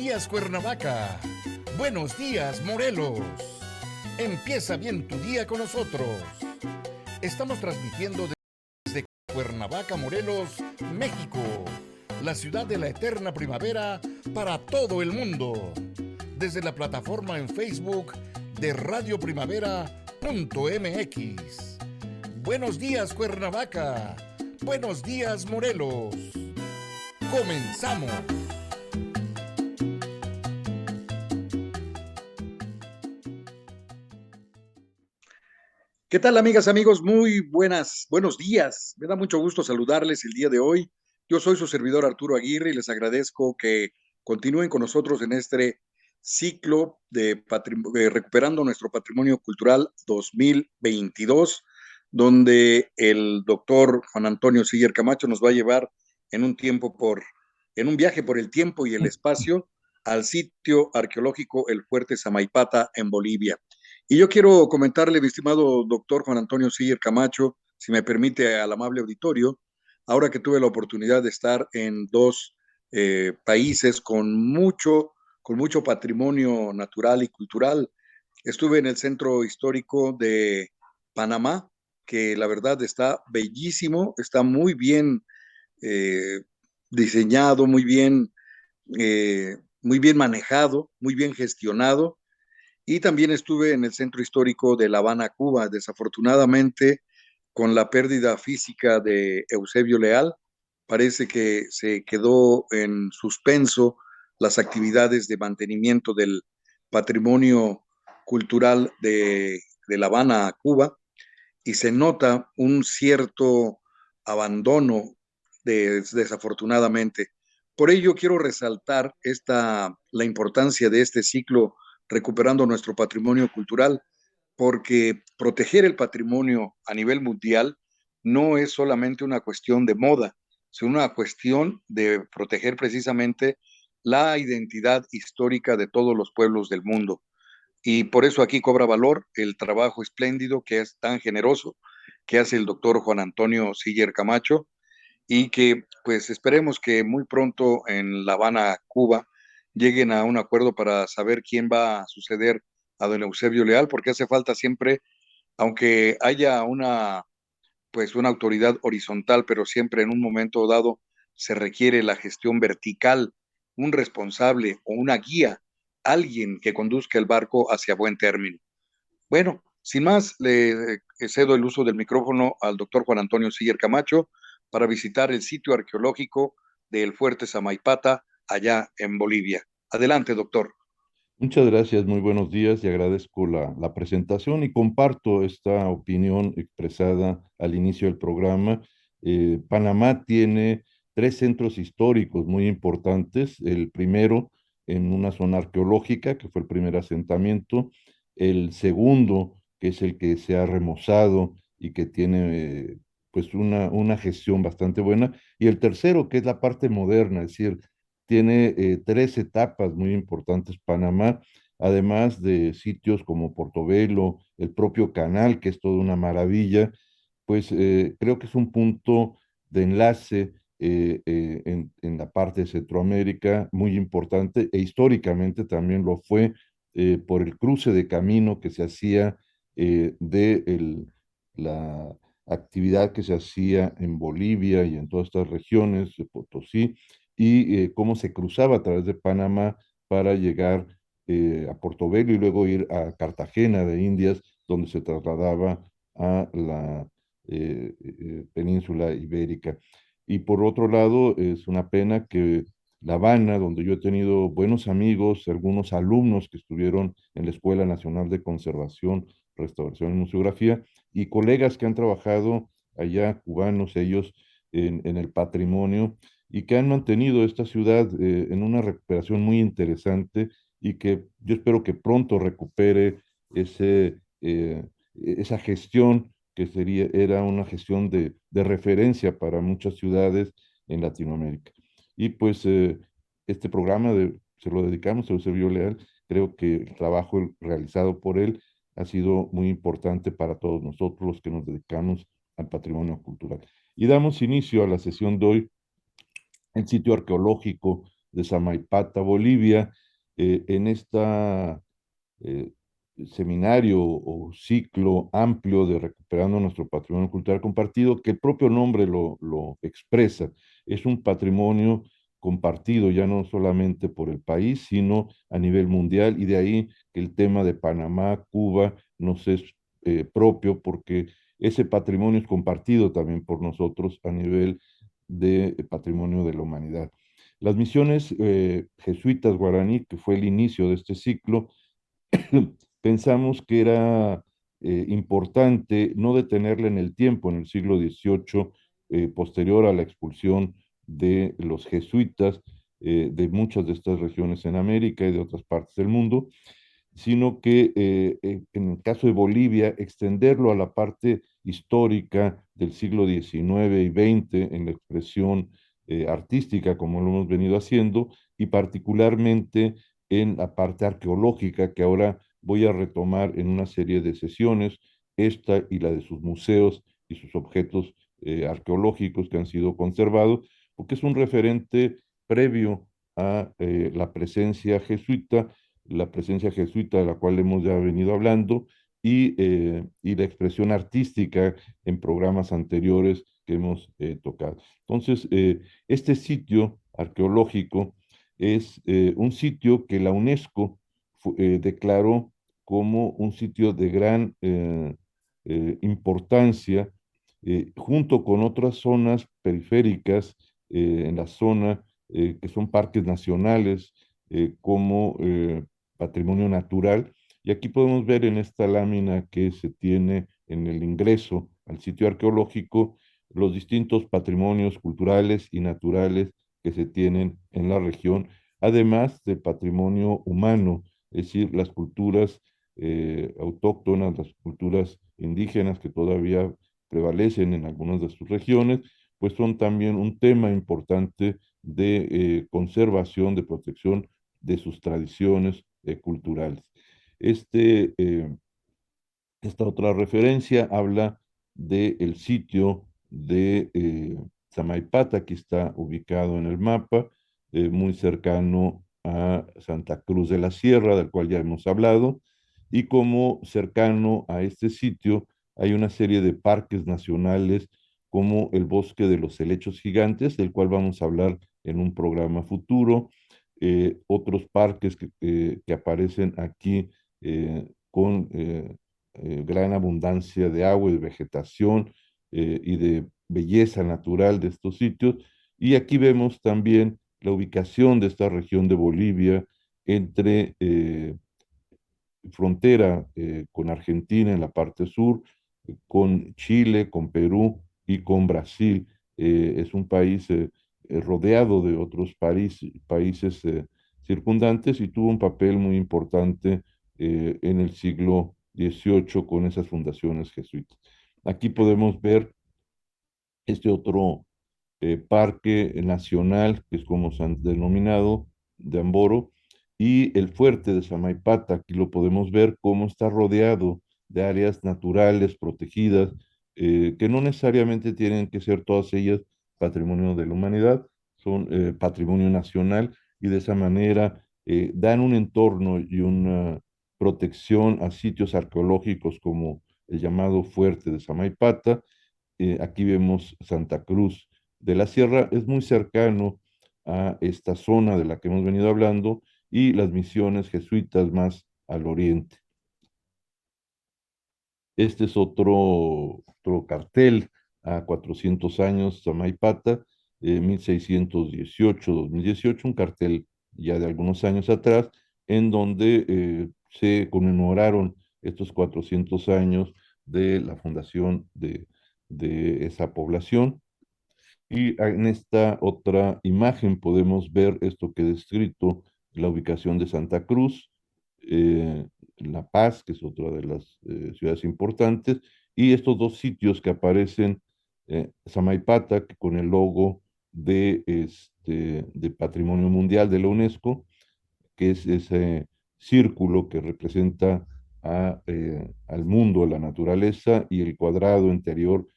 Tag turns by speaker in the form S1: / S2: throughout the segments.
S1: días, Cuernavaca. Buenos días, Morelos. Empieza bien tu día con nosotros. Estamos transmitiendo desde Cuernavaca, Morelos, México, la ciudad de la eterna primavera para todo el mundo. Desde la plataforma en Facebook de radioprimavera.mx. Buenos días, Cuernavaca. Buenos días, Morelos. Comenzamos.
S2: ¿Qué tal, amigas, amigos? Muy buenos días. Me da mucho gusto saludarles el día de hoy. Yo soy su servidor Arturo Aguirre y les agradezco que continúen con nosotros en este ciclo de Recuperando nuestro Patrimonio Cultural 2022, donde el doctor Juan Antonio Siller Camacho nos va a llevar en en un viaje por el tiempo y el espacio al sitio arqueológico El Fuerte Samaipata en Bolivia. Y yo quiero comentarle, mi estimado doctor Juan Antonio Siller Camacho, si me permite al amable auditorio, ahora que tuve la oportunidad de estar en dos países con mucho patrimonio natural y cultural. Estuve en el centro histórico de Panamá, que la verdad está bellísimo, está muy bien eh, diseñado, muy bien manejado, muy bien gestionado, y también estuve en el centro histórico de La Habana, Cuba. Desafortunadamente, con la pérdida física de Eusebio Leal, parece que se quedó en suspenso las actividades de mantenimiento del patrimonio cultural de La Habana, Cuba, y se nota un cierto abandono desafortunadamente. Por ello quiero resaltar la importancia de este ciclo recuperando nuestro patrimonio cultural, porque proteger el patrimonio a nivel mundial no es solamente una cuestión de moda, sino una cuestión de proteger precisamente la identidad histórica de todos los pueblos del mundo. Y por eso aquí cobra valor el trabajo espléndido que es tan generoso que hace el doctor Juan Antonio Siller Camacho, y que pues esperemos que muy pronto en La Habana, Cuba, lleguen a un acuerdo para saber quién va a suceder a don Eusebio Leal, porque hace falta siempre, aunque haya una autoridad horizontal, pero siempre en un momento dado se requiere la gestión vertical, un responsable o una guía, alguien que conduzca el barco hacia buen término. Bueno, sin más, le cedo el uso del micrófono al doctor Juan Antonio Siller Camacho para visitar el sitio arqueológico del Fuerte Samaipata allá en Bolivia. Adelante, doctor.
S3: Muchas gracias, muy buenos días y agradezco la presentación y comparto esta opinión expresada al inicio del programa. Panamá tiene tres centros históricos muy importantes. El primero en una zona arqueológica, que fue el primer asentamiento. El segundo, que es el que se ha remozado y que tiene pues una gestión bastante buena. Y el tercero, que es la parte moderna, es decir, tiene tres etapas muy importantes Panamá, además de sitios como Portobelo, el propio canal, que es toda una maravilla. Pues creo que es un punto de enlace en la parte de Centroamérica muy importante, e históricamente también lo fue por el cruce de camino que se hacía la actividad que se hacía en Bolivia y en todas estas regiones de Potosí, y cómo se cruzaba a través de Panamá para llegar a Portobelo y luego ir a Cartagena de Indias, donde se trasladaba a la península ibérica. Y por otro lado, es una pena que La Habana, donde yo he tenido buenos amigos, algunos alumnos que estuvieron en la Escuela Nacional de Conservación, Restauración y Museografía, y colegas que han trabajado allá, cubanos ellos, en el patrimonio, y que han mantenido esta ciudad en una recuperación muy interesante, y que yo espero que pronto recupere esa gestión que era una gestión de referencia para muchas ciudades en Latinoamérica. Y pues este programa se lo dedicamos a Eusebio Leal. Creo que el trabajo realizado por él ha sido muy importante para todos nosotros los que nos dedicamos al patrimonio cultural. Y damos inicio a la sesión de hoy. El sitio arqueológico de Samaipata, Bolivia. En esta eh, seminario o ciclo amplio de Recuperando nuestro Patrimonio Cultural Compartido, que el propio nombre lo expresa. Es un patrimonio compartido ya no solamente por el país, sino a nivel mundial, y de ahí que el tema de Panamá, Cuba, nos es propio, porque ese patrimonio es compartido también por nosotros a nivel de patrimonio de la humanidad. Las misiones jesuitas guaraní, que fue el inicio de este ciclo, pensamos que era importante no detenerla en el tiempo, en el siglo XVIII, posterior a la expulsión de los jesuitas de muchas de estas regiones en América y de otras partes del mundo, sino que en el caso de Bolivia, extenderlo a la parte histórica del siglo XIX y XX en la expresión artística, como lo hemos venido haciendo, y particularmente en la parte arqueológica, que ahora voy a retomar en una serie de sesiones, esta y la de sus museos y sus objetos arqueológicos que han sido conservados, porque es un referente previo a la presencia jesuita de la cual hemos ya venido hablando, y la expresión artística en programas anteriores que hemos tocado. Entonces, este sitio arqueológico es un sitio que la UNESCO declaró como un sitio de gran importancia, junto con otras zonas periféricas en la zona, que son parques nacionales, como patrimonio natural. Y aquí podemos ver en esta lámina que se tiene en el ingreso al sitio arqueológico los distintos patrimonios culturales y naturales que se tienen en la región, además de patrimonio humano, es decir, las culturas autóctonas, las culturas indígenas que todavía prevalecen en algunas de sus regiones, pues son también un tema importante de conservación, de protección de sus tradiciones culturales. Este, esta otra referencia habla del sitio de Samaipata, que está ubicado en el mapa, muy cercano a Santa Cruz de la Sierra, del cual ya hemos hablado, y como cercano a este sitio hay una serie de parques nacionales como el Bosque de los Helechos Gigantes, del cual vamos a hablar en un programa futuro, otros parques que aparecen aquí con gran abundancia de agua y de vegetación y de belleza natural de estos sitios. Y aquí vemos también la ubicación de esta región de Bolivia entre frontera con Argentina en la parte sur, con Chile, con Perú y con Brasil. Es un país rodeado de otros países circundantes, y tuvo un papel muy importante en el siglo XVIII con esas fundaciones jesuitas. Aquí podemos ver este otro parque nacional, que es como se han denominado, de Amboro, y el fuerte de Samaipata. Aquí lo podemos ver cómo está rodeado de áreas naturales protegidas, que no necesariamente tienen que ser todas ellas patrimonio de la humanidad, son patrimonio nacional, y de esa manera dan un entorno y una protección a sitios arqueológicos como el llamado fuerte de Samaipata. Aquí vemos Santa Cruz de la Sierra, es muy cercano a esta zona de la que hemos venido hablando, y las misiones jesuitas más al oriente. Este es otro cartel a 400 años, Samaipata, 1618-2018, un cartel ya de algunos años atrás, en donde se conmemoraron estos 400 años de la fundación de esa población. Y en esta otra imagen podemos ver esto que he descrito, la ubicación de Santa Cruz, eh, La Paz, que es otra de las ciudades importantes, y estos dos sitios que aparecen, Samaipata, que con el logo de Patrimonio Mundial de la UNESCO, que es ese círculo que representa al mundo, a la naturaleza, y el cuadrado interior,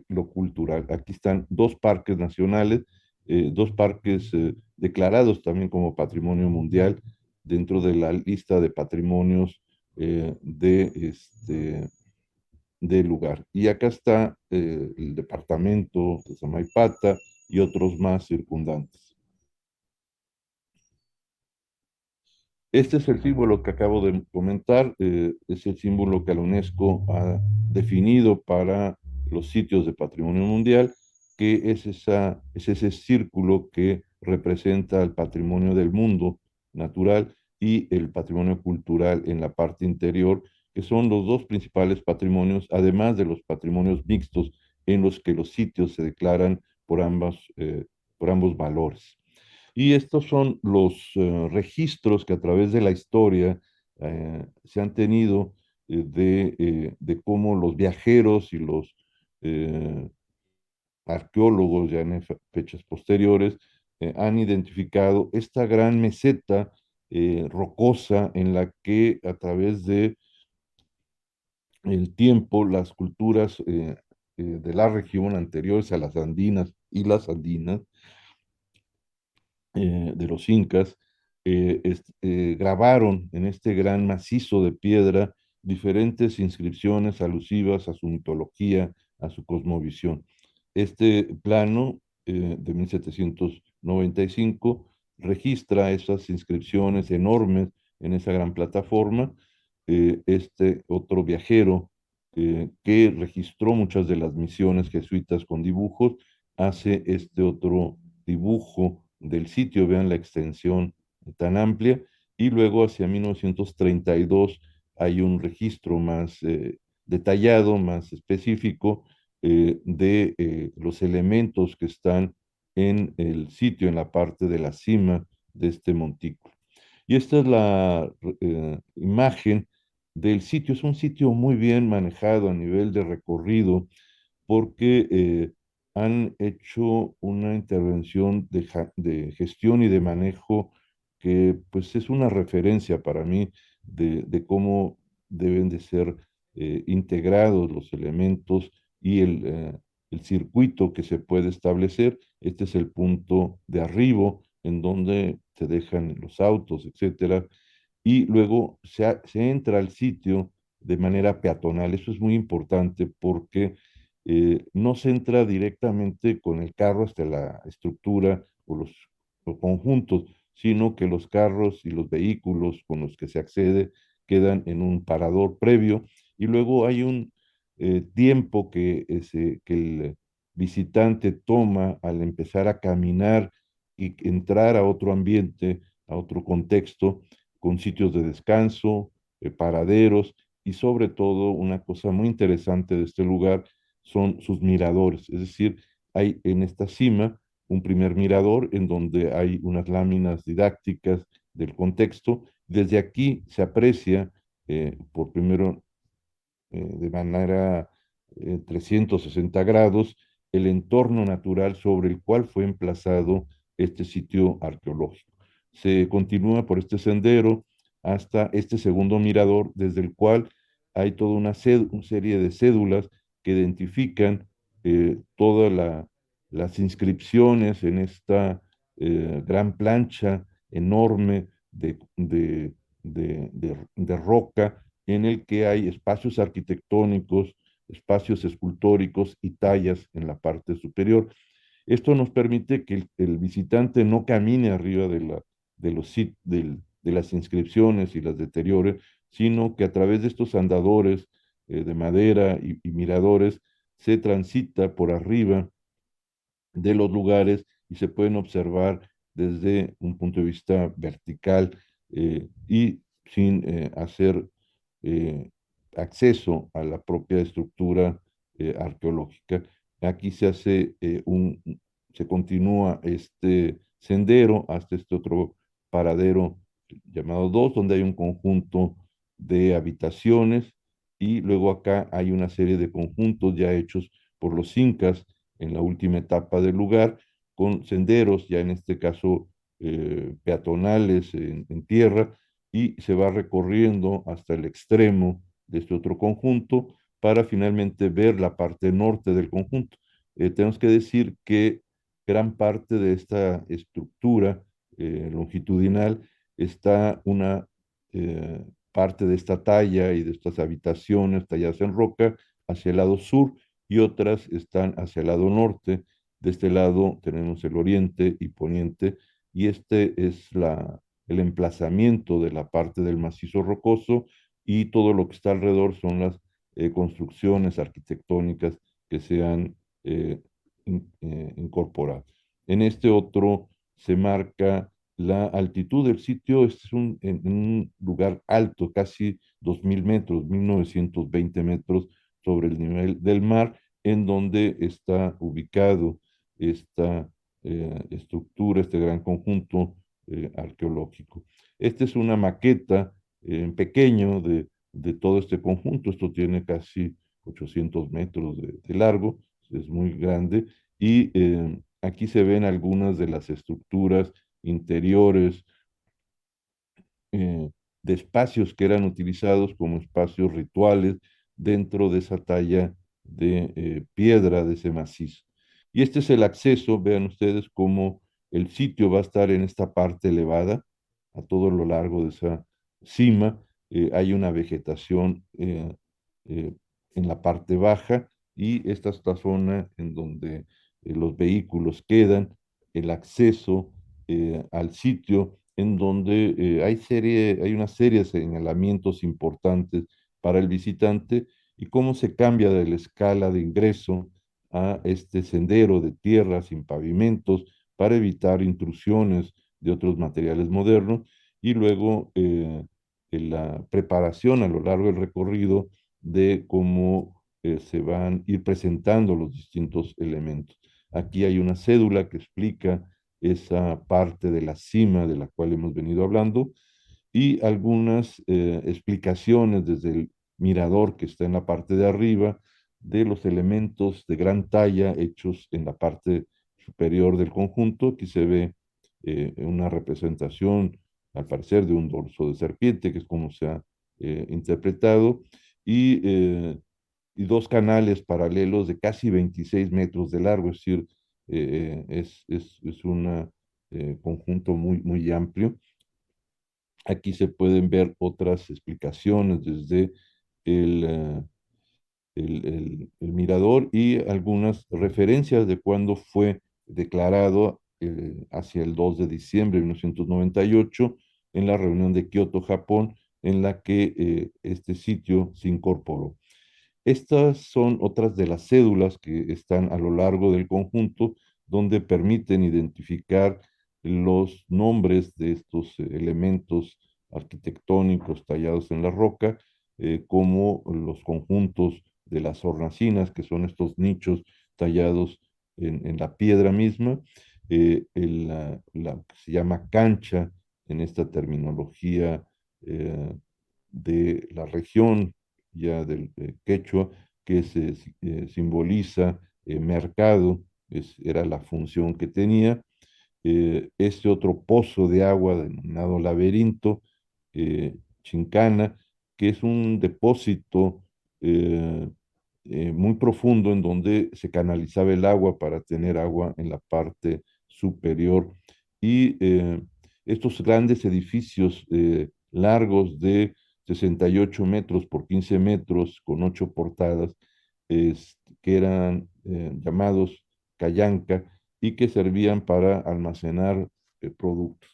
S3: lo cultural. Aquí están dos parques nacionales, dos parques declarados también como patrimonio mundial dentro de la lista de patrimonios del lugar. Y acá está el departamento de Samaipata y otros más circundantes. Este es el símbolo que acabo de comentar, es el símbolo que la UNESCO ha definido para los sitios de patrimonio mundial, que es ese círculo que representa el patrimonio del mundo natural y el patrimonio cultural en la parte interior, que son los dos principales patrimonios, además de los patrimonios mixtos en los que los sitios se declaran por ambos valores. Y estos son los registros que a través de la historia se han tenido de cómo los viajeros y los eh, arqueólogos ya en fechas posteriores han identificado esta gran meseta rocosa en la que a través de el tiempo las culturas de la región anteriores a las andinas y las andinas de los incas, grabaron en este gran macizo de piedra diferentes inscripciones alusivas a su mitología, a su cosmovisión. Este plano de 1795 registra esas inscripciones enormes en esa gran plataforma. Este otro viajero que registró muchas de las misiones jesuitas con dibujos, hace este otro dibujo del sitio, vean la extensión tan amplia, y luego hacia 1932 hay un registro más detallado, más específico de los elementos que están en el sitio, en la parte de la cima de este montículo. Y esta es la imagen del sitio. Es un sitio muy bien manejado a nivel de recorrido porque han hecho una intervención de gestión y de manejo que pues es una referencia para mí de cómo deben de ser integrados los elementos y el circuito que se puede establecer. Este es el punto de arribo en donde se dejan los autos, etcétera, y luego se entra al sitio de manera peatonal. Eso es muy importante porque no se entra directamente con el carro hasta la estructura o los conjuntos, sino que los carros y los vehículos con los que se accede quedan en un parador previo y luego hay un tiempo que el visitante toma al empezar a caminar y entrar a otro ambiente, a otro contexto, con sitios de descanso, paraderos y sobre todo una cosa muy interesante de este lugar son sus miradores. Es decir, hay en esta cima un primer mirador en donde hay unas láminas didácticas del contexto. Desde aquí se aprecia por primero de manera 360 grados el entorno natural sobre el cual fue emplazado este sitio arqueológico. Se continúa por este sendero hasta este segundo mirador, desde el cual hay toda una serie de cédulas que identifican todas las inscripciones en esta gran plancha enorme de roca en el que hay espacios arquitectónicos, espacios escultóricos y tallas en la parte superior. Esto nos permite que el visitante no camine arriba de las inscripciones y las deteriore, sino que a través de estos andadores de madera y miradores se transita por arriba de los lugares y se pueden observar desde un punto de vista vertical y sin hacer eh, acceso a la propia estructura arqueológica. Aquí se continúa este sendero hasta este otro paradero llamado 2, donde hay un conjunto de habitaciones y luego acá hay una serie de conjuntos ya hechos por los incas en la última etapa del lugar, con senderos, ya en este caso peatonales en tierra, y se va recorriendo hasta el extremo de este otro conjunto para finalmente ver la parte norte del conjunto. Tenemos que decir que gran parte de esta estructura longitudinal está una parte de esta talla y de estas habitaciones talladas en roca hacia el lado sur y otras están hacia el lado norte. De este lado tenemos el oriente y poniente, y este es el emplazamiento de la parte del macizo rocoso, y todo lo que está alrededor son las construcciones arquitectónicas que se han incorporado. En este otro se marca la altitud del sitio. Este es en un lugar alto, casi 2.000 metros, 1.920 metros sobre el nivel del mar, en donde está ubicado esta estructura, este gran conjunto arqueológico. Esta es una maqueta en pequeño de todo este conjunto. Esto tiene casi 800 metros de largo, es muy grande, y aquí se ven algunas de las estructuras interiores de espacios que eran utilizados como espacios rituales dentro de esa talla de piedra, de ese macizo. Y este es el acceso. Vean ustedes cómo el sitio va a estar en esta parte elevada, a todo lo largo de esa cima. Hay una vegetación eh, en la parte baja, y esta es la zona en donde los vehículos quedan, el acceso al sitio, en donde hay una serie de señalamientos importantes para el visitante, y cómo se cambia de la escala de ingreso a este sendero de tierra sin pavimentos para evitar intrusiones de otros materiales modernos, y luego en la preparación a lo largo del recorrido de cómo se van a ir presentando los distintos elementos. Aquí hay una cédula que explica esa parte de la cima de la cual hemos venido hablando, y algunas explicaciones desde el mirador que está en la parte de arriba de los elementos de gran talla hechos en la parte superior del conjunto. Aquí se ve una representación, al parecer, de un dorso de serpiente, que es como se ha interpretado, y, eh, y dos canales paralelos de casi 26 metros de largo. Es decir, es un conjunto muy, muy amplio. Aquí se pueden ver otras explicaciones desde el, eh, el mirador, y algunas referencias de cuándo fue declarado hacia el 2 de diciembre de 1998 en la reunión de Kioto, Japón, en la que este sitio se incorporó. Estas son otras de las cédulas que están a lo largo del conjunto, donde permiten identificar los nombres de estos elementos arquitectónicos tallados en la roca, como los conjuntos de las hornacinas, que son estos nichos tallados en la piedra misma, la que se llama cancha en esta terminología eh, de la región ya del quechua, que se simboliza mercado. Era la función que tenía. Este otro pozo de agua denominado laberinto, Chincana, que es un depósito eh, muy profundo en donde se canalizaba el agua para tener agua en la parte superior. Y estos grandes edificios largos de 68 metros por 15 metros, con 8 portadas, que eran llamados cayanca, y que servían para almacenar productos.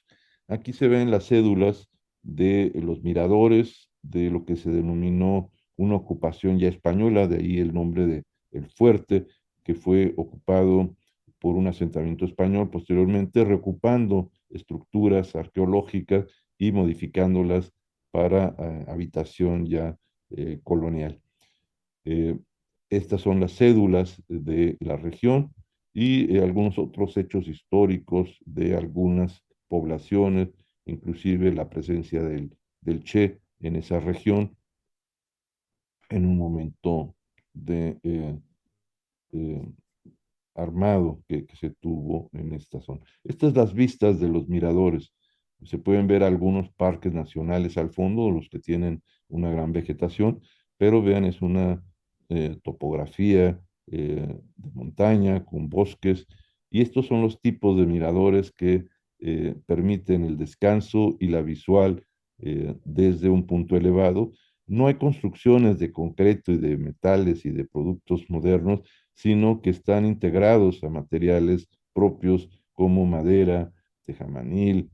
S3: Aquí se ven las cédulas de los miradores, de lo que se denominó una ocupación ya española, de ahí el nombre de El Fuerte, que fue ocupado por un asentamiento español, posteriormente reocupando estructuras arqueológicas y modificándolas para habitación ya colonial. Eh, Estas son las cédulas de la región, y algunos otros hechos históricos de algunas poblaciones, inclusive la presencia del Che en esa región en un momento de eh, armado que se tuvo en esta zona. Estas son las vistas de los miradores. Se pueden ver algunos parques nacionales al fondo, los que tienen una gran vegetación, pero vean, es una topografía de montaña con bosques, Y estos son los tipos de miradores que permiten el descanso y la visual desde un punto elevado. No hay construcciones de concreto y de metales y de productos modernos, sino que están integrados a materiales propios como madera, tejamanil,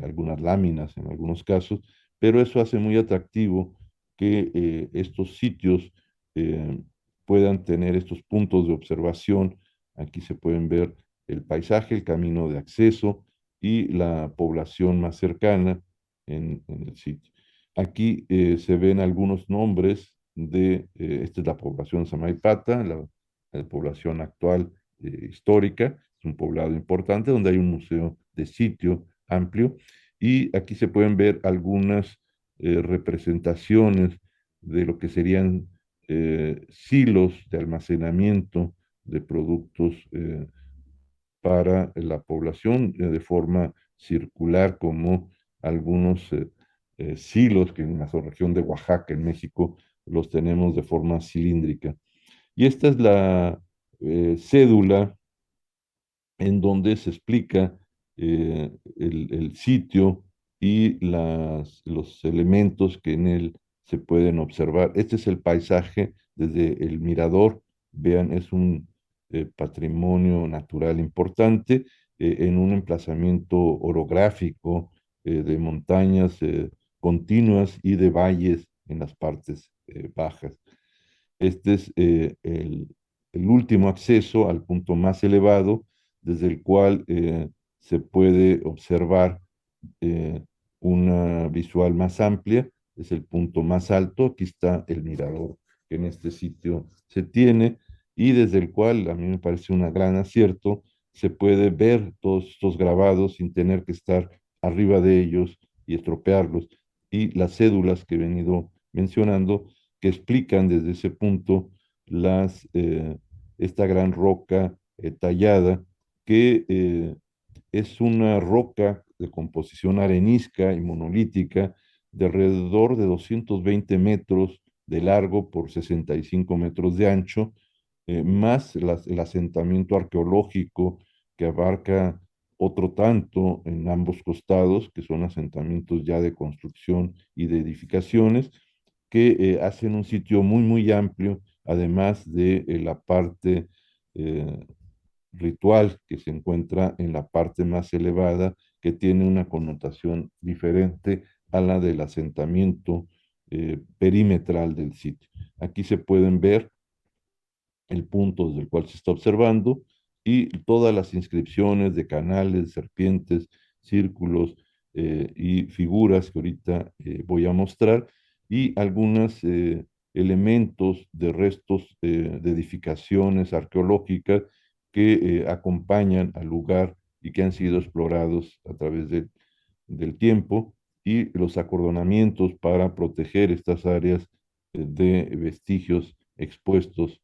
S3: algunas láminas en algunos casos, pero eso hace muy atractivo que estos sitios eh, puedan tener estos puntos de observación. Aquí se pueden ver el paisaje, el camino de acceso y la población más cercana en el sitio. Aquí se ven algunos nombres esta es la población Samaipata, la población actual histórica, es un poblado importante donde hay un museo de sitio amplio y aquí se pueden ver algunas representaciones de lo que serían silos de almacenamiento de productos para la población de forma circular, como algunos silos que en la región de Oaxaca, en México, los tenemos de forma cilíndrica. Y esta es la cédula en donde se explica el sitio y los elementos que en él se pueden observar. Este es el paisaje desde el mirador. Vean, es un patrimonio natural importante en un emplazamiento orográfico de montañas continuas y de valles en las partes bajas. Este es el último acceso al punto más elevado, desde el cual se puede observar eh, una visual más amplia. Es el punto más alto. Aquí está el mirador que en este sitio se tiene y desde el cual a mí me parece un gran acierto. Se puede ver todos estos grabados sin tener que estar arriba de ellos y estropearlos. Y las cédulas que he venido mencionando que explican desde ese punto esta gran roca tallada, que es una roca de composición arenisca y monolítica de alrededor de 220 metros de largo por 65 metros de ancho, más el asentamiento arqueológico que abarca otro tanto en ambos costados, que son asentamientos ya de construcción y de edificaciones, que hacen un sitio muy, muy amplio, además de la parte eh, ritual que se encuentra en la parte más elevada, que tiene una connotación diferente a la del asentamiento perimetral del sitio. Aquí se pueden ver el punto desde el cual se está observando y todas las inscripciones de canales, serpientes, círculos y figuras que ahorita voy a mostrar y algunos elementos de restos de edificaciones arqueológicas que acompañan al lugar y que han sido explorados a través del tiempo y los acordonamientos para proteger estas áreas de vestigios expuestos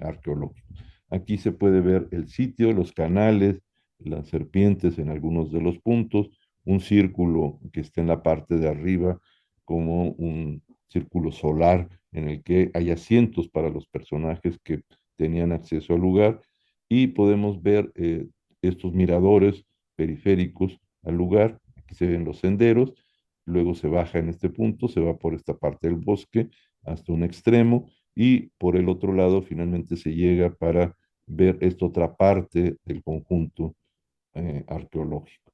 S3: arqueológicos. Aquí se puede ver el sitio, los canales, las serpientes en algunos de los puntos, un círculo que está en la parte de arriba como un círculo solar en el que hay asientos para los personajes que tenían acceso al lugar y podemos ver estos miradores periféricos al lugar. Aquí se ven los senderos, luego se baja en este punto, se va por esta parte del bosque hasta un extremo y por el otro lado finalmente se llega para ver esta otra parte del conjunto arqueológico.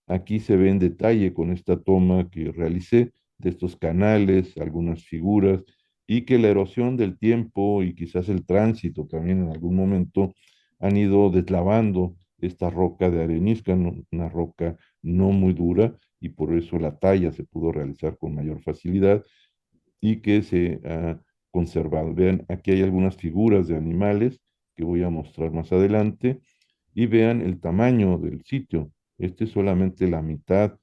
S3: Aquí se ve en detalle con esta toma que realicé de estos canales, algunas figuras, y que la erosión del tiempo y quizás el tránsito también en algún momento han ido deslavando esta roca de arenisca, una roca no muy dura, y por eso la talla se pudo realizar con mayor facilidad y que se ha conservado. Vean, aquí hay algunas figuras de animales que voy a mostrar más adelante y vean el tamaño del sitio. Este es solamente la mitad,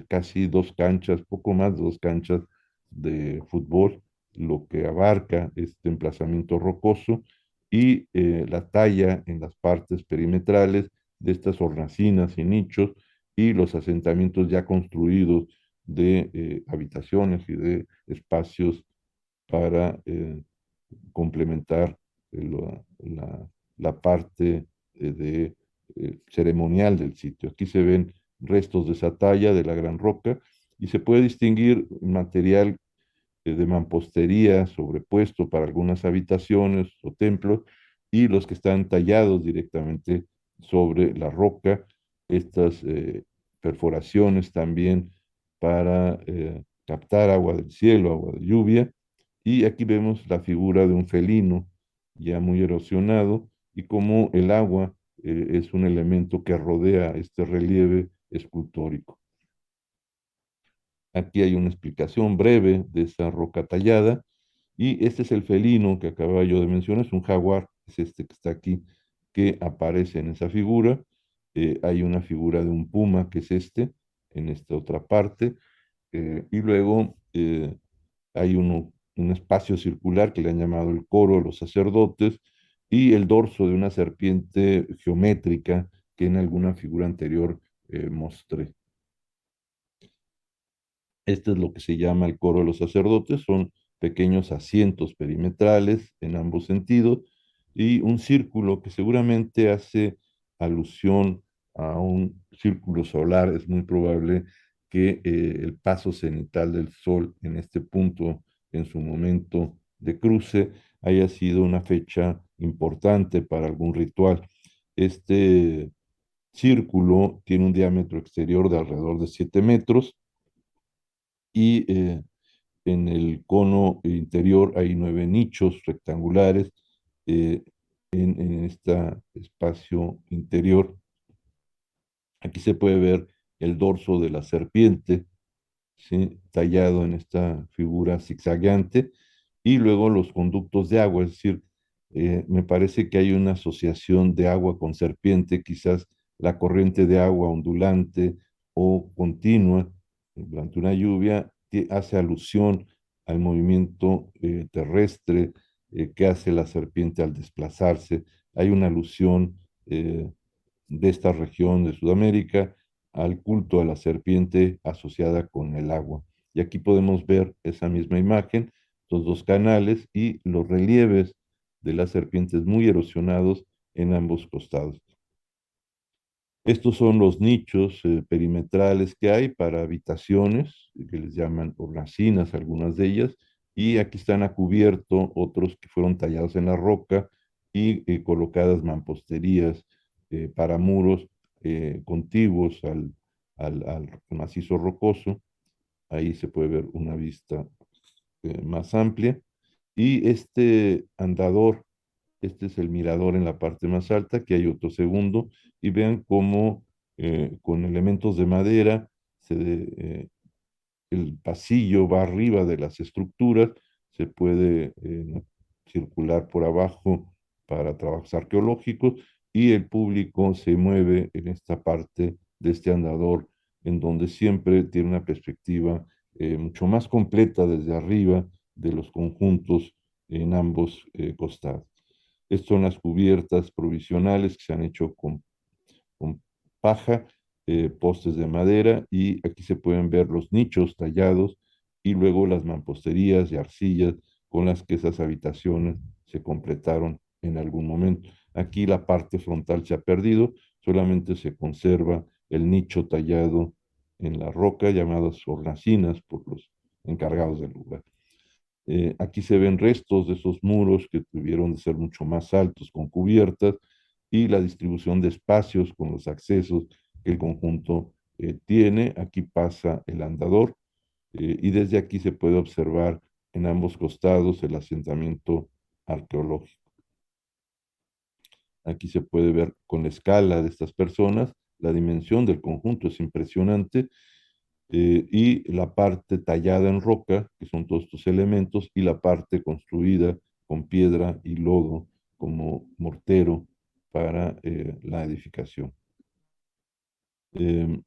S3: casi dos canchas, poco más de dos canchas de fútbol, lo que abarca este emplazamiento rocoso y la talla en las partes perimetrales de estas hornacinas y nichos y los asentamientos ya construidos de habitaciones y de espacios para complementar la parte de ceremonial del sitio. Aquí se ven restos de esa talla, de la Gran Roca, y se puede distinguir material de mampostería sobrepuesto para algunas habitaciones o templos y los que están tallados directamente sobre la roca. Estas perforaciones también para captar agua del cielo, agua de lluvia. Y aquí vemos la figura de un felino ya muy erosionado y cómo el agua es un elemento que rodea este relieve escultórico. Aquí hay una explicación breve de esa roca tallada. Y este es el felino que acababa yo de mencionar, es un jaguar, es este que está aquí, que aparece en esa figura. Hay una figura de un puma, que es este, en esta otra parte. Y luego hay un espacio circular que le han llamado el coro de los sacerdotes y el dorso de una serpiente geométrica que en alguna figura anterior mostré. Este es lo que se llama el coro de los sacerdotes, son pequeños asientos perimetrales en ambos sentidos y un círculo que seguramente hace alusión a un círculo solar. Es muy probable que el paso cenital del Sol en este punto, en su momento de cruce, haya sido una fecha importante para algún ritual. Este círculo tiene un diámetro exterior de alrededor de 7 metros y en el cono interior hay 9 nichos rectangulares eh, en este espacio interior. Aquí se puede ver el dorso de la serpiente, ¿sí? Tallado en esta figura zigzagueante, y luego los conductos de agua, es decir, me parece que hay una asociación de agua con serpiente, quizás la corriente de agua ondulante o continua durante una lluvia que hace alusión al movimiento terrestre que hace la serpiente al desplazarse. Hay una alusión de esta región de Sudamérica al culto a la serpiente asociada con el agua. Y aquí podemos ver esa misma imagen, los dos canales y los relieves de las serpientes muy erosionados en ambos costados. Estos son los nichos perimetrales que hay para habitaciones, que les llaman hornacinas, algunas de ellas, y aquí están a cubierto otros que fueron tallados en la roca y colocadas mamposterías para muros contiguos al macizo rocoso. Ahí se puede ver una vista más amplia. Y este andador, este es el mirador en la parte más alta, que hay otro segundo, y vean cómo con elementos de madera el pasillo va arriba de las estructuras, se puede circular por abajo para trabajos arqueológicos y el público se mueve en esta parte de este andador, en donde siempre tiene una perspectiva mucho más completa desde arriba de los conjuntos en ambos costados. Estas son las cubiertas provisionales que se han hecho con paja, postes de madera, y aquí se pueden ver los nichos tallados y luego las mamposterías y arcillas con las que esas habitaciones se completaron en algún momento. Aquí la parte frontal se ha perdido, solamente se conserva el nicho tallado en la roca, llamadas hornacinas por los encargados del lugar. Aquí se ven restos de esos muros que tuvieron de ser mucho más altos con cubiertas y la distribución de espacios con los accesos que el conjunto tiene. Aquí pasa el andador y desde aquí se puede observar en ambos costados el asentamiento arqueológico. Aquí se puede ver con la escala de estas personas, la dimensión del conjunto es impresionante y la parte tallada en roca, que son todos estos elementos, y la parte construida con piedra y lodo como mortero para la edificación. Eh,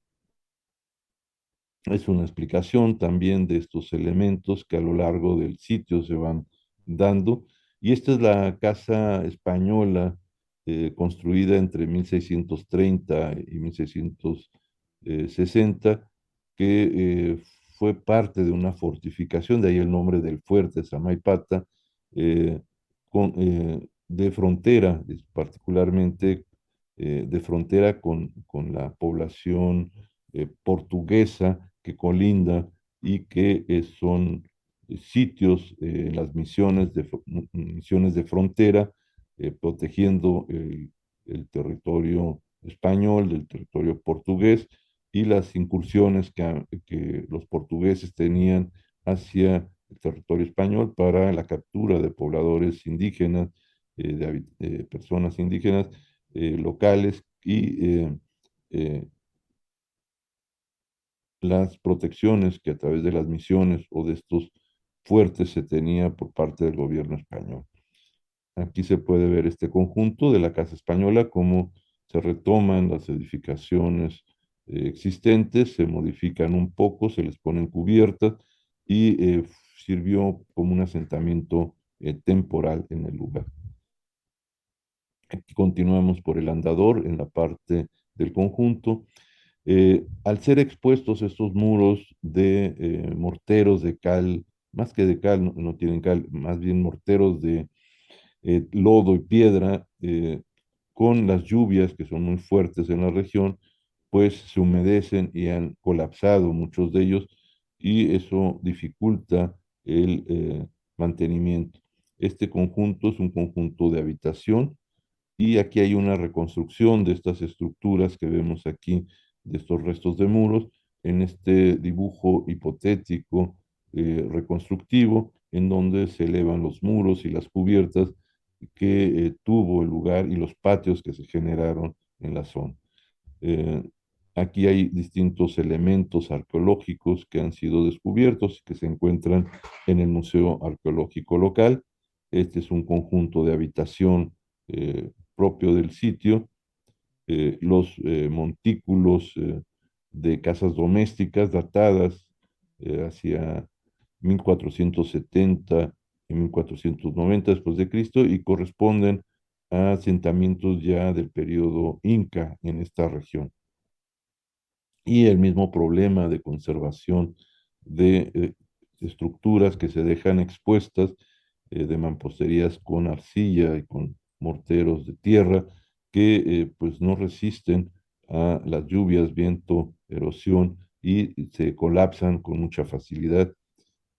S3: es una explicación también de estos elementos que a lo largo del sitio se van dando. Y esta es la casa española construida entre 1630 y 1660, que fue parte de una fortificación, de ahí el nombre del fuerte Samaipata, de frontera, particularmente de frontera con la población portuguesa que colinda y que son sitios en las misiones de frontera, protegiendo el territorio español, del territorio portugués y las incursiones que los portugueses tenían hacia el territorio español para la captura de pobladores indígenas, personas indígenas locales y eh, las protecciones que a través de las misiones o de estos fuertes se tenía por parte del gobierno español. Aquí se puede ver este conjunto de la Casa Española, cómo se retoman las edificaciones existentes, se modifican un poco, se les ponen cubiertas y sirvió como un asentamiento temporal en el lugar. Aquí continuamos por el andador en la parte del conjunto. Al ser expuestos estos muros de morteros de cal, más que de cal, no tienen cal, más bien morteros de lodo y piedra, con las lluvias que son muy fuertes en la región, pues se humedecen y han colapsado muchos de ellos y eso dificulta el mantenimiento. Este conjunto es un conjunto de habitación y aquí hay una reconstrucción de estas estructuras que vemos aquí, de estos restos de muros, en este dibujo hipotético reconstructivo, en donde se elevan los muros y las cubiertas que tuvo el lugar y los patios que se generaron en la zona. Eh, Aquí hay distintos elementos arqueológicos que han sido descubiertos y que se encuentran en el Museo Arqueológico Local. Este es un conjunto de habitación propio del sitio. Los montículos de casas domésticas datadas hacia 1470 y 1490 después de Cristo y corresponden a asentamientos ya del periodo Inca en esta región. Y el mismo problema de conservación de estructuras que se dejan expuestas de mamposterías con arcilla y con morteros de tierra que pues no resisten a las lluvias, viento, erosión y se colapsan con mucha facilidad.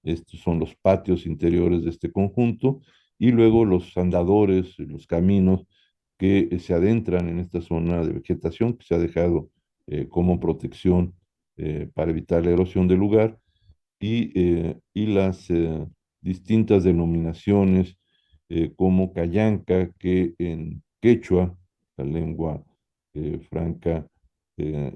S3: Estos son los patios interiores de este conjunto y luego los andadores, los caminos que se adentran en esta zona de vegetación que se ha dejado como protección para evitar la erosión del lugar y las distintas denominaciones como Cayanca, que en quechua, la lengua franca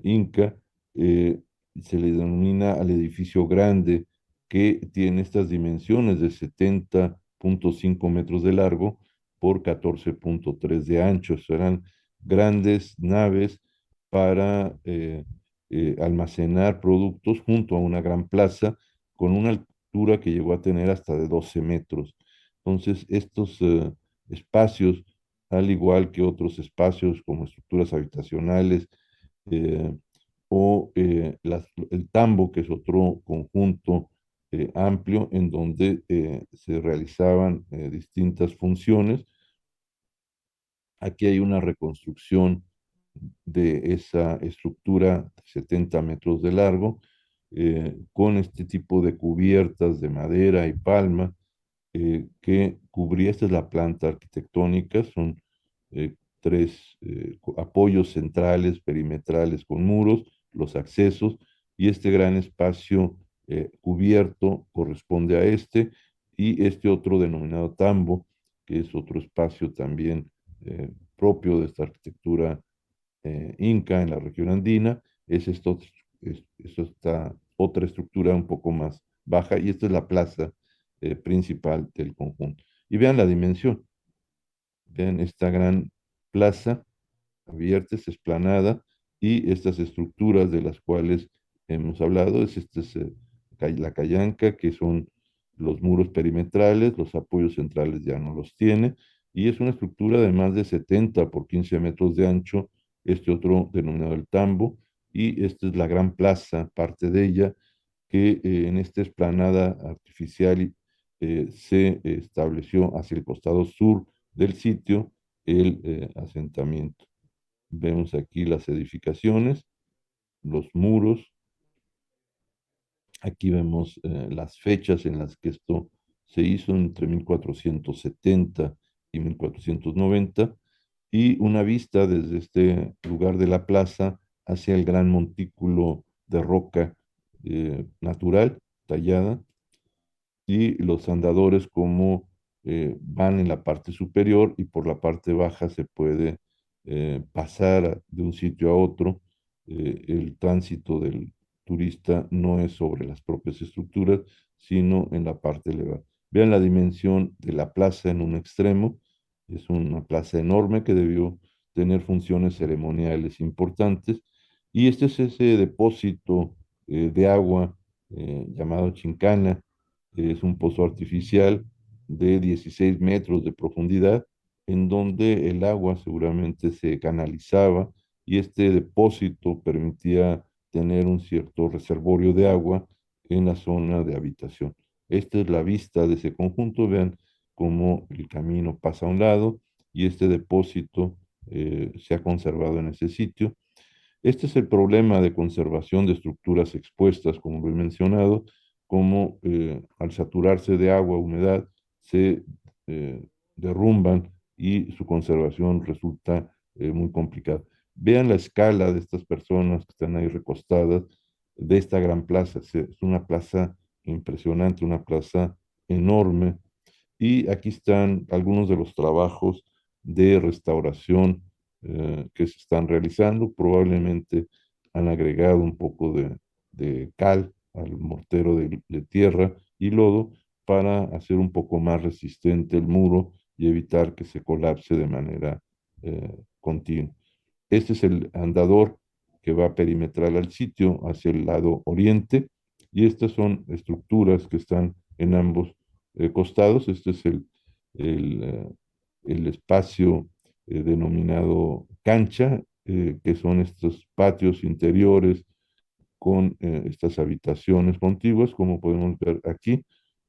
S3: inca, eh, se le denomina al edificio grande que tiene estas dimensiones de 70.5 metros de largo por 14.3 de ancho. Serán grandes naves para almacenar productos junto a una gran plaza con una altura que llegó a tener hasta de 12 metros. Entonces, estos espacios, al igual que otros espacios como estructuras habitacionales eh, o el tambo, que es otro conjunto amplio en donde se realizaban distintas funciones. Aquí hay una reconstrucción de esa estructura de 70 metros de largo, con este tipo de cubiertas de madera y palma que cubría, esta es la planta arquitectónica, son tres apoyos centrales, perimetrales con muros, los accesos, y este gran espacio cubierto corresponde a este, y este otro denominado tambo, que es otro espacio también propio de esta arquitectura inca en la región andina, es esta otra estructura un poco más baja, y esta es la plaza principal del conjunto. Y vean la dimensión, vean esta gran plaza abierta, es esplanada, y estas estructuras de las cuales hemos hablado, la callanca, que son los muros perimetrales, los apoyos centrales ya no los tiene, y es una estructura de más de 70 por 15 metros de ancho, este otro denominado el tambo, y esta es la gran plaza, parte de ella, que en esta esplanada artificial se estableció hacia el costado sur del sitio el asentamiento. Vemos aquí las edificaciones, los muros. Aquí vemos las fechas en las que esto se hizo entre 1470 y 1490 y una vista desde este lugar de la plaza hacia el gran montículo de roca natural, tallada, y los andadores como van en la parte superior y por la parte baja se puede pasar de un sitio a otro. El tránsito del turista no es sobre las propias estructuras, sino en la parte elevada. Vean la dimensión de la plaza en un extremo. Es una plaza enorme que debió tener funciones ceremoniales importantes. Y este es ese depósito de agua llamado Chincana. Es un pozo artificial de 16 metros de profundidad, en donde el agua seguramente se canalizaba y este depósito permitía tener un cierto reservorio de agua en la zona de habitación. Esta es la vista de ese conjunto. Vean cómo el camino pasa a un lado y este depósito se ha conservado en ese sitio. Este es el problema de conservación de estructuras expuestas, como lo he mencionado, como al saturarse de agua, humedad, se eh, derrumban y su conservación resulta muy complicada. Vean la escala de estas personas que están ahí recostadas de esta gran plaza. Es una plaza impresionante, una plaza enorme. Y aquí están algunos de los trabajos de restauración que se están realizando. Probablemente han agregado un poco de cal al mortero de tierra y lodo para hacer un poco más resistente el muro y evitar que se colapse de manera continua. Este es el andador que va perimetral al sitio hacia el lado oriente y estas son estructuras que están en ambos costados. Este es el espacio denominado cancha, que son estos patios interiores con estas habitaciones contiguas, como podemos ver aquí,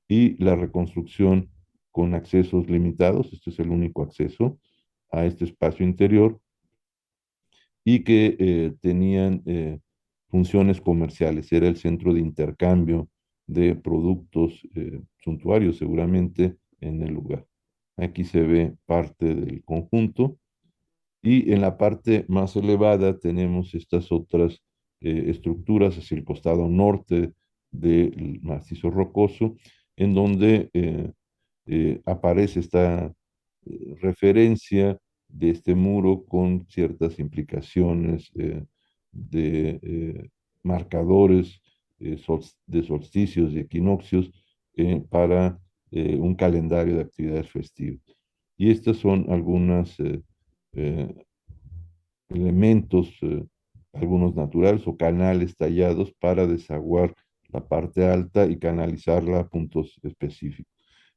S3: y la reconstrucción con accesos limitados. Este es el único acceso a este espacio interior y que tenían funciones comerciales. Era el centro de intercambio de productos suntuarios seguramente en el lugar. Aquí se ve parte del conjunto y en la parte más elevada tenemos estas otras estructuras hacia el costado norte del macizo rocoso, en donde aparece esta referencia de este muro con ciertas implicaciones de marcadores de solsticios y equinoccios para un calendario de actividades festivas. Y estas son algunas eh, elementos, algunos naturales o canales tallados para desaguar la parte alta y canalizarla a puntos específicos.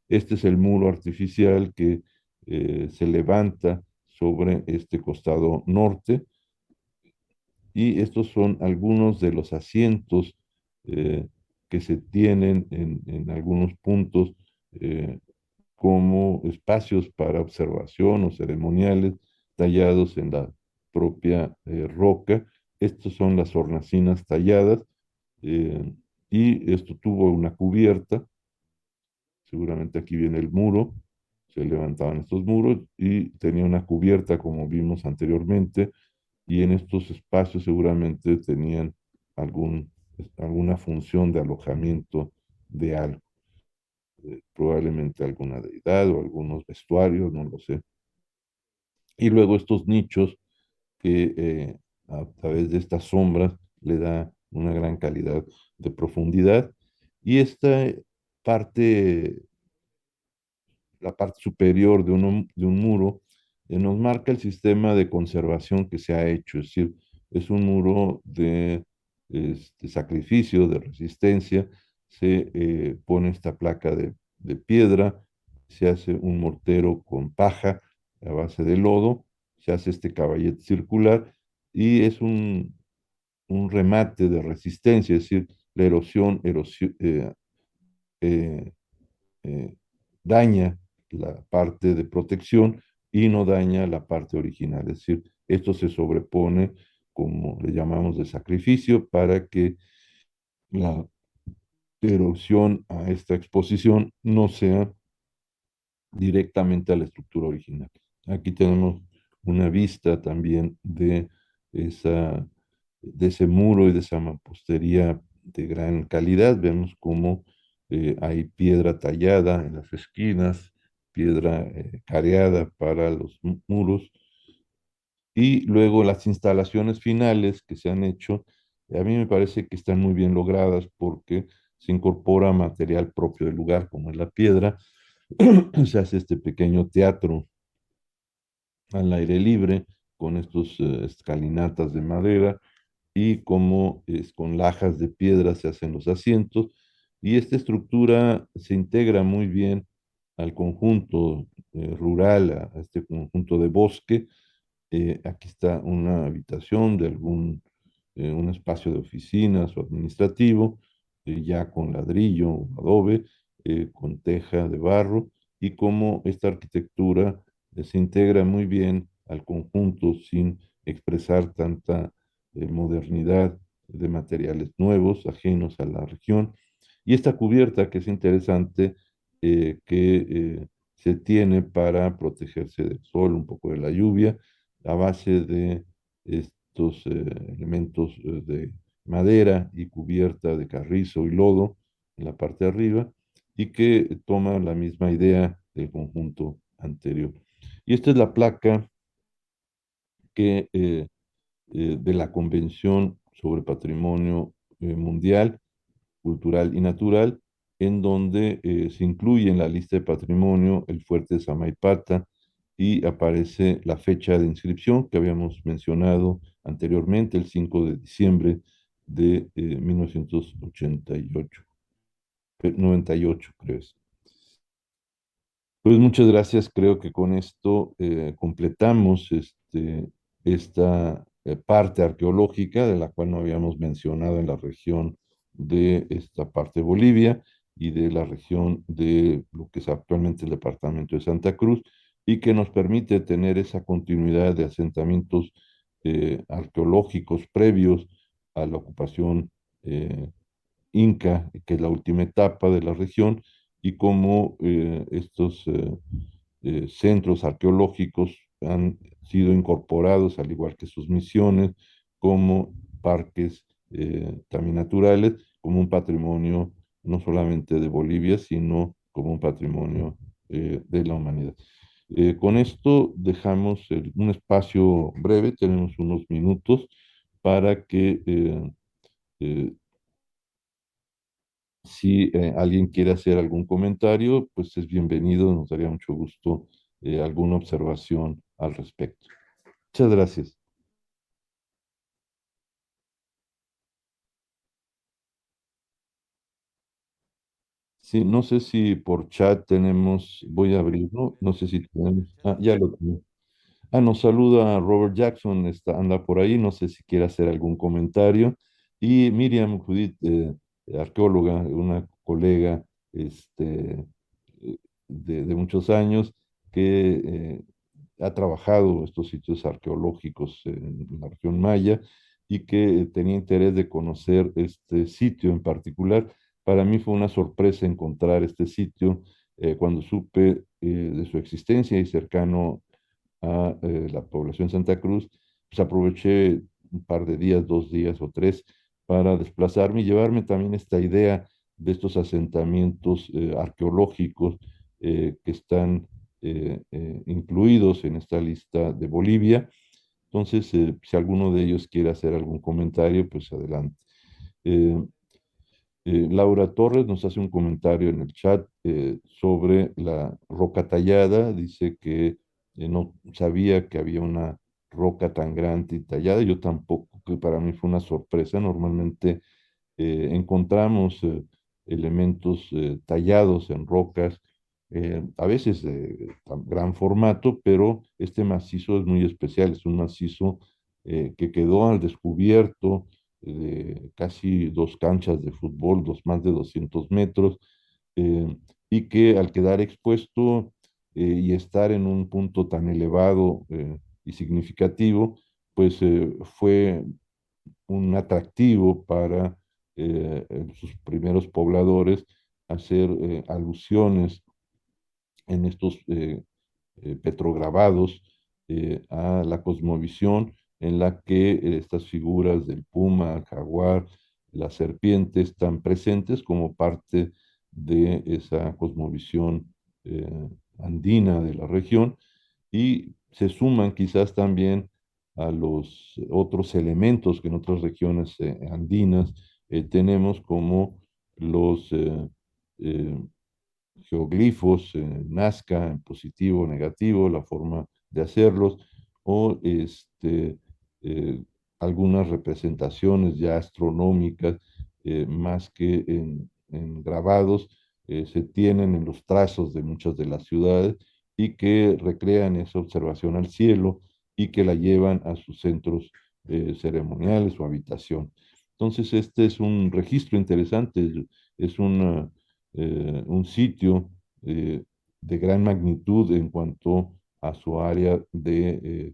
S3: Este es el muro artificial que se levanta sobre este costado norte y estos son algunos de los asientos que se tienen en algunos puntos como espacios para observación o ceremoniales tallados en la propia roca. Estas son las hornacinas talladas eh, y esto tuvo una cubierta. Seguramente aquí viene el muro, se levantaban estos muros y tenía una cubierta como vimos anteriormente y en estos espacios seguramente tenían alguna función de alojamiento de algo, probablemente alguna deidad o algunos vestuarios, no lo sé. Y luego estos nichos que a través de estas sombras le da una gran calidad de profundidad. Y esta parte, la parte superior de un muro, nos marca el sistema de conservación que se ha hecho. Es decir, es un muro de sacrificio, de resistencia. Se pone esta placa de piedra, se hace un mortero con paja a base de lodo, se hace este caballete circular y es un remate de resistencia, es decir, la erosión eh, eh, daña la parte de protección y no daña la parte original. Es decir, esto se sobrepone, como le llamamos, de sacrificio, para que la erosión a esta exposición no sea directamente a la estructura original. Aquí tenemos una vista también esa, de ese muro y de esa mampostería de gran calidad. Vemos cómo hay piedra tallada en las esquinas, piedra careada para los muros, y luego las instalaciones finales que se han hecho, a mí me parece que están muy bien logradas porque se incorpora material propio del lugar, como es la piedra. Se hace este pequeño teatro al aire libre con estos escalinatas de madera, y como es con lajas de piedra se hacen los asientos, y esta estructura se integra muy bien al conjunto rural, a este conjunto de bosque. Aquí está una habitación de un espacio de oficinas o administrativo, ya con ladrillo o adobe, con teja de barro, y cómo esta arquitectura se integra muy bien al conjunto sin expresar tanta modernidad de materiales nuevos, ajenos a la región. Y esta cubierta que es interesante, que se tiene para protegerse del sol, un poco de la lluvia, a base de estos elementos de madera y cubierta de carrizo y lodo en la parte de arriba, y que toma la misma idea del conjunto anterior. Y esta es la placa que, de la Convención sobre Patrimonio Mundial, Cultural y Natural, en donde se incluye en la lista de patrimonio el fuerte de Samaipata, y aparece la fecha de inscripción que habíamos mencionado anteriormente, el 5 de diciembre de 1988, 98 creo. Pues muchas gracias. Creo que con esto completamos esta parte arqueológica, de la cual no habíamos mencionado, en la región de esta parte de Bolivia y de la región de lo que es actualmente el departamento de Santa Cruz, y que nos permite tener esa continuidad de asentamientos arqueológicos previos a la ocupación inca, que es la última etapa de la región, y cómo estos centros arqueológicos han sido incorporados, al igual que sus misiones, como parques también naturales, como un patrimonio no solamente de Bolivia, sino como un patrimonio de la humanidad. Con esto dejamos un espacio breve, tenemos unos minutos para que eh, si alguien quiere hacer algún comentario, pues es bienvenido, nos daría mucho gusto alguna observación al respecto. Muchas gracias. Sí, no sé si por chat tenemos, voy a abrirlo, no sé si tenemos, ya lo tengo. Nos saluda Robert Jackson, anda por ahí, no sé si quiere hacer algún comentario. Y Miriam Judith, arqueóloga, una colega de muchos años, que ha trabajado estos sitios arqueológicos en la región maya, y que tenía interés de conocer este sitio en particular. Para mí fue una sorpresa encontrar este sitio cuando supe de su existencia y cercano a la población de Santa Cruz. Pues aproveché un par de días, 2 días o 3, para desplazarme y llevarme también esta idea de estos asentamientos arqueológicos que están incluidos en esta lista de Bolivia. Entonces, si alguno de ellos quiere hacer algún comentario, pues adelante. Eh, Laura Torres nos hace un comentario en el chat sobre la roca tallada. Dice que no sabía que había una roca tan grande y tallada. Yo tampoco, que para mí fue una sorpresa. Normalmente encontramos elementos tallados en rocas, a veces de gran formato, pero este macizo es muy especial. Es un macizo que quedó al descubierto de casi 2 canchas de fútbol, más de 200 metros, y que al quedar expuesto y estar en un punto tan elevado y significativo, pues fue un atractivo para sus primeros pobladores hacer alusiones en estos petrograbados a la cosmovisión en la que estas figuras del puma, el jaguar, la serpiente están presentes como parte de esa cosmovisión andina de la región y se suman quizás también a los otros elementos que en otras regiones andinas tenemos como los eh, geoglifos en Nazca, en positivo o negativo, la forma de hacerlos, o eh, algunas representaciones ya astronómicas, más que en grabados, se tienen en los trazos de muchas de las ciudades y que recrean esa observación al cielo y que la llevan a sus centros ceremoniales o habitación. Entonces, este es un registro interesante, es un sitio de gran magnitud en cuanto a su área eh,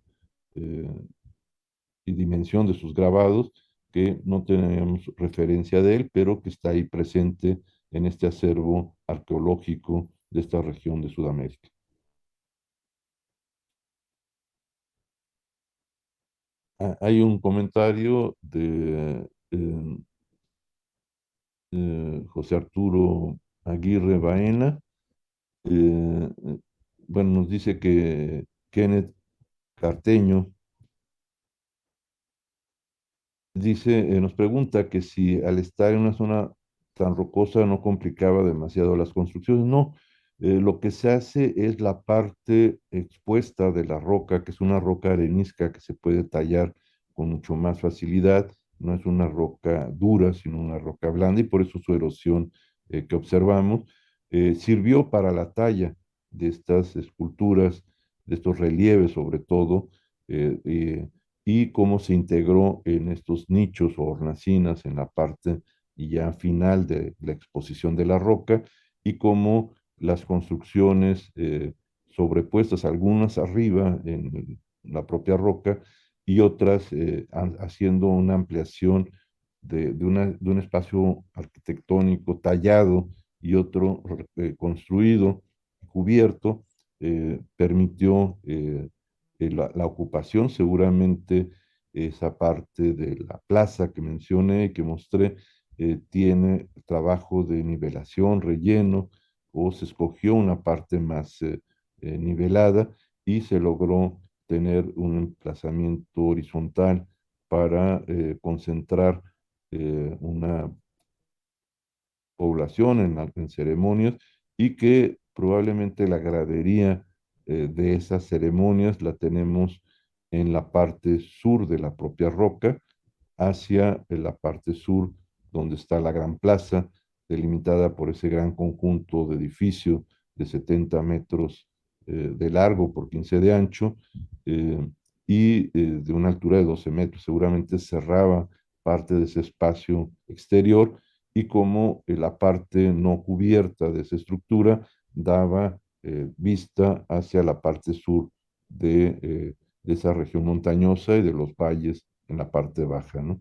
S3: y dimensión de sus grabados, que no tenemos referencia de él, pero que está ahí presente en este acervo arqueológico de esta región de Sudamérica. Hay un comentario de José Arturo Aguirre Baena. eh, bueno, nos dice que Kenneth Carteño dice, nos pregunta que si al estar en una zona tan rocosa no complicaba demasiado las construcciones. No, lo que se hace es la parte expuesta de la roca, que es una roca arenisca que se puede tallar con mucho más facilidad. No es una roca dura, sino una roca blanda, y por eso su erosión que observamos sirvió para la talla de estas esculturas, de estos relieves sobre todo. eh, eh, y cómo se integró en estos nichos o hornacinas en la parte y ya final de la exposición de la roca y cómo las construcciones sobrepuestas, algunas arriba en la propia roca y otras haciendo una ampliación de un espacio arquitectónico tallado y otro construido, cubierto, permitió la ocupación, seguramente esa parte de la plaza que mencioné y que mostré tiene trabajo de nivelación, relleno, o se escogió una parte más nivelada y se logró tener un emplazamiento horizontal para concentrar una población en ceremonias y que probablemente la gradería de esas ceremonias la tenemos en la parte sur de la propia roca, hacia la parte sur donde está la gran plaza, delimitada por ese gran conjunto de edificio de 70 metros de largo por 15 de ancho eh, y de una altura de 12 metros. Seguramente cerraba parte de ese espacio exterior y como la parte no cubierta de esa estructura daba vista hacia la parte sur de esa región montañosa y de los valles en la parte baja, ¿no?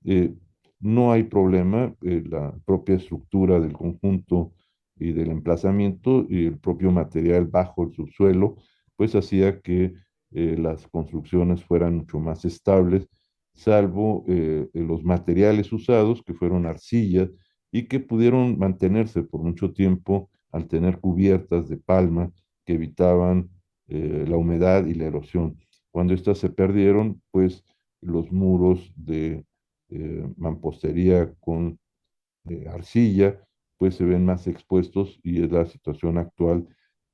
S3: Eh, no hay problema, la propia estructura del conjunto y del emplazamiento y el propio material bajo el subsuelo, pues hacía que las construcciones fueran mucho más estables, salvo los materiales usados, que fueron arcillas y que pudieron mantenerse por mucho tiempo al tener cubiertas de palma que evitaban la humedad y la erosión. Cuando estas se perdieron, pues los muros de mampostería con arcilla, pues se ven más expuestos y es la situación actual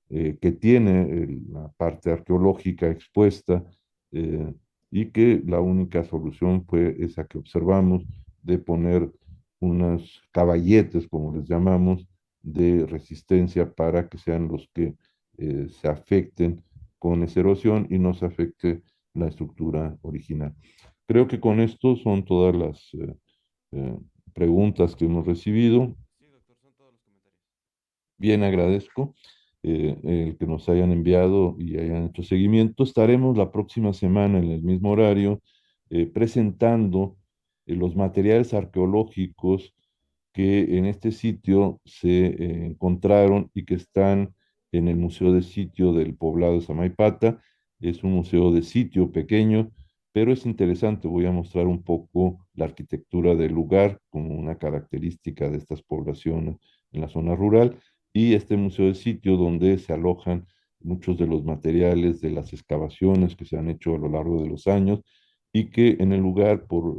S3: que tiene la parte arqueológica expuesta eh, y que la única solución fue esa que observamos de poner unos caballetes, como les llamamos, de resistencia para que sean los que se afecten con esa erosión y no se afecte la estructura original. Creo que con esto son todas las eh, preguntas que hemos recibido.
S4: Sí, doctor, son todos los comentarios.
S3: Bien, agradezco. el que nos hayan enviado y hayan hecho seguimiento. Estaremos la próxima semana en el mismo horario presentando los materiales arqueológicos que en este sitio se encontraron y que están en el Museo de Sitio del Poblado de Samaipata. Es un museo de sitio pequeño, pero es interesante. Voy a mostrar un poco la arquitectura del lugar como una característica de estas poblaciones en la zona rural y este museo de sitio donde se alojan muchos de los materiales de las excavaciones que se han hecho a lo largo de los años y que en el lugar por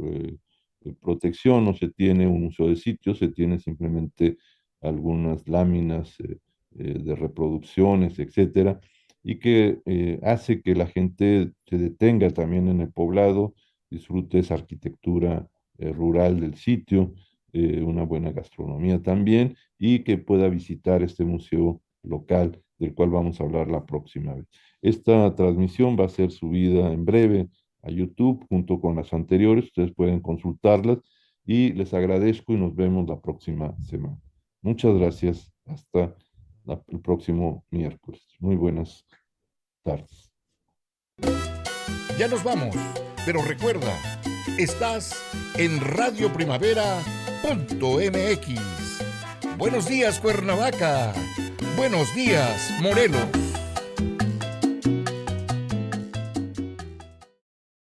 S3: protección no se tiene un museo de sitio, se tiene simplemente algunas láminas de reproducciones, etcétera, y que hace que la gente se detenga también en el poblado, disfrute esa arquitectura rural del sitio, una buena gastronomía también, y que pueda visitar este museo local del cual vamos a hablar la próxima vez. Esta transmisión va a ser subida en breve a YouTube junto con las anteriores. Ustedes pueden consultarlas y les agradezco y nos vemos la próxima semana. Muchas gracias. Hasta el próximo miércoles. Muy buenas tardes.
S1: Ya nos vamos, pero recuerda, estás en radioprimavera.mx. Buenos días, Cuernavaca. Buenos días, Morelos.